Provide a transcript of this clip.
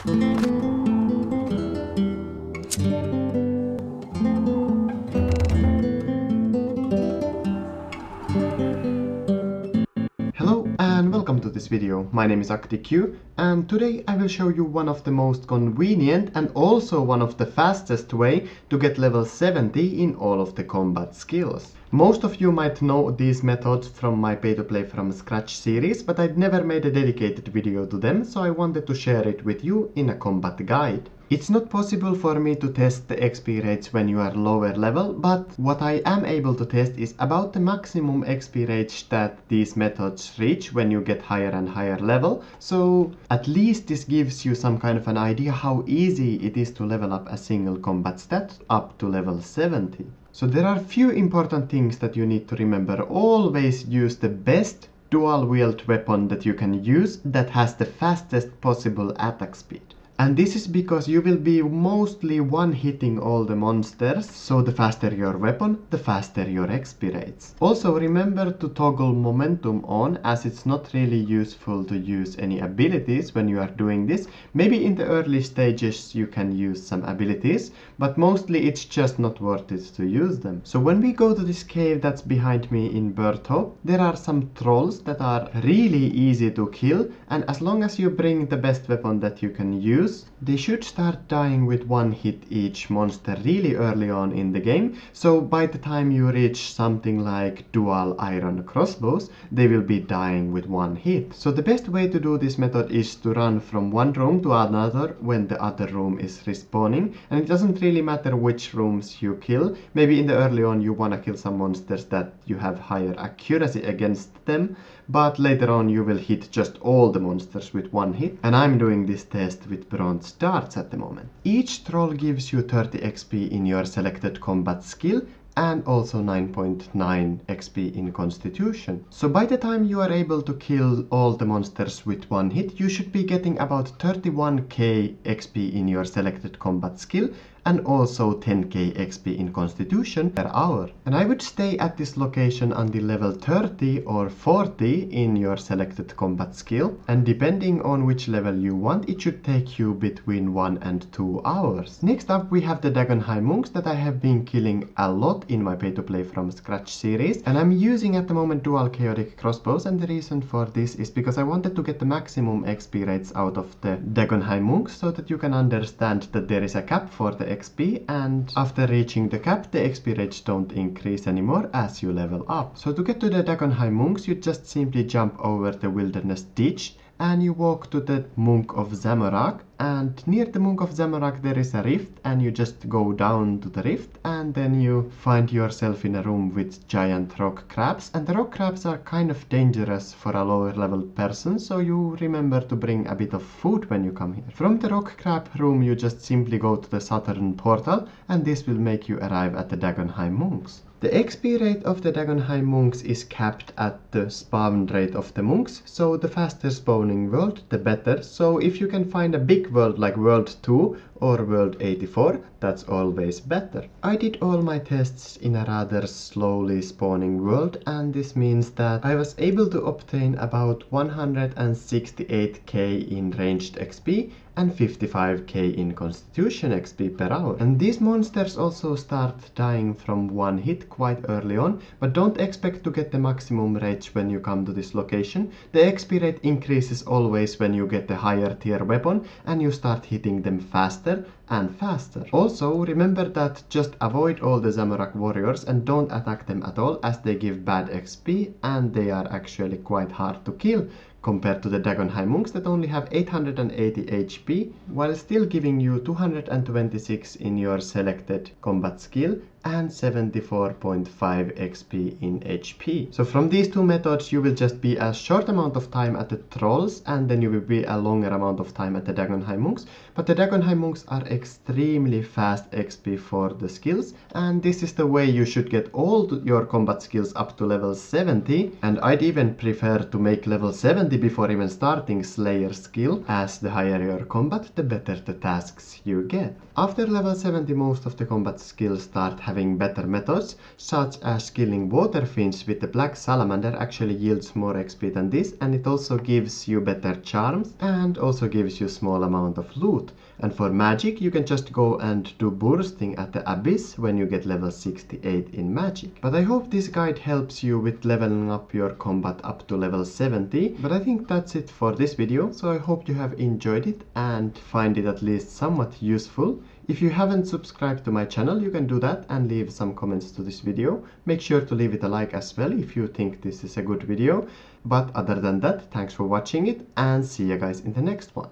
Hello and welcome to this video. My name is ActiqueRS and today I will show you one of the most convenient and also one of the fastest way to get level 70 in all of the combat skills. Most of you might know these methods from my pay to play from scratch series, but I'd never made a dedicated video to them, so I wanted to share it with you in a combat guide. It's not possible for me to test the XP rates when you are lower level, but what I am able to test is about the maximum XP rates that these methods reach when you get higher and higher level. So at least this gives you some kind of an idea how easy it is to level up a single combat stat up to level 70. So there are few important things that you need to remember. Always use the best dual wield weapon that you can use that has the fastest possible attack speed. And this is because you will be mostly one-hitting all the monsters, so the faster your weapon, the faster your XP rates. Also remember to toggle momentum on, as it's not really useful to use any abilities when you are doing this. Maybe in the early stages you can use some abilities, but mostly it's just not worth it to use them. So when we go to this cave that's behind me in Birdhope, there are some trolls that are really easy to kill, and as long as you bring the best weapon that you can use, they should start dying with one hit each monster really early on in the game, so by the time you reach something like dual iron crossbows, they will be dying with one hit. So the best way to do this method is to run from one room to another when the other room is respawning, and it doesn't really matter which rooms you kill. Maybe in the early on you wanna kill some monsters that you have higher accuracy against them, but later on you will hit just all the monsters with one hit, and I'm doing this test with bronze darts at the moment. Each troll gives you 30 XP in your selected combat skill and also 9.9 XP in constitution. So by the time you are able to kill all the monsters with one hit, you should be getting about 31k XP in your selected combat skill and also 10k XP in constitution per hour. And I would stay at this location until level 30 or 40 in your selected combat skill, and depending on which level you want, it should take you between 1 and 2 hours. Next up we have the Dagon'Hai monks that I have been killing a lot in my pay to play from scratch series, and I'm using at the moment dual chaotic crossbows, and the reason for this is because I wanted to get the maximum XP rates out of the Dagon'Hai monks, so that you can understand that there is a cap for the XP, and after reaching the cap the XP rates don't increase anymore as you level up. So to get to the Dagon'Hai monks you just simply jump over the wilderness ditch and you walk to the Monk of Zamorak, and near the Monk of Zamorak there is a rift, and you just go down to the rift and then you find yourself in a room with giant rock crabs, and the rock crabs are kind of dangerous for a lower level person, so you remember to bring a bit of food when you come here. From the rock crab room you just simply go to the southern portal, and this will make you arrive at the Dagon'Hai monks. The XP rate of the Dagon'Hai monks is capped at the spawn rate of the monks, so the faster spawning world the better. So if you can find a big world like world 2 or world 84, that's always better. I did all my tests in a rather slowly spawning world, and this means that I was able to obtain about 168k in ranged XP and 55k in constitution XP per hour. And these monsters also start dying from one hit quite early on, but don't expect to get the maximum rates when you come to this location. The XP rate increases always when you get the higher tier weapon and you start hitting them faster and faster. Also remember that just avoid all the Zamorak warriors and don't attack them at all, as they give bad XP and they are actually quite hard to kill compared to the Dagon'Hai monks that only have 880 HP while still giving you 226 in your selected combat skill and 74.5 XP in HP. So from these two methods you will just be a short amount of time at the trolls, and then you will be a longer amount of time at the Dagon'Hai monks. But the Dagon'Hai monks are extremely fast XP for the skills, and this is the way you should get all your combat skills up to level 70, and I'd even prefer to make level 70 before even starting Slayer skill, as the higher your combat the better the tasks you get. After level 70 most of the combat skills start having better methods, such as killing water fiends with the black salamander actually yields more XP than this, and it also gives you better charms and also gives you small amount of loot. And for magic, you can just go and do bursting at the abyss when you get level 68 in magic. But I hope this guide helps you with leveling up your combat up to level 70. But I think that's it for this video, so I hope you have enjoyed it and find it at least somewhat useful. If you haven't subscribed to my channel, you can do that and leave some comments to this video. Make sure to leave it a like as well if you think this is a good video. But other than that, thanks for watching it and see you guys in the next one.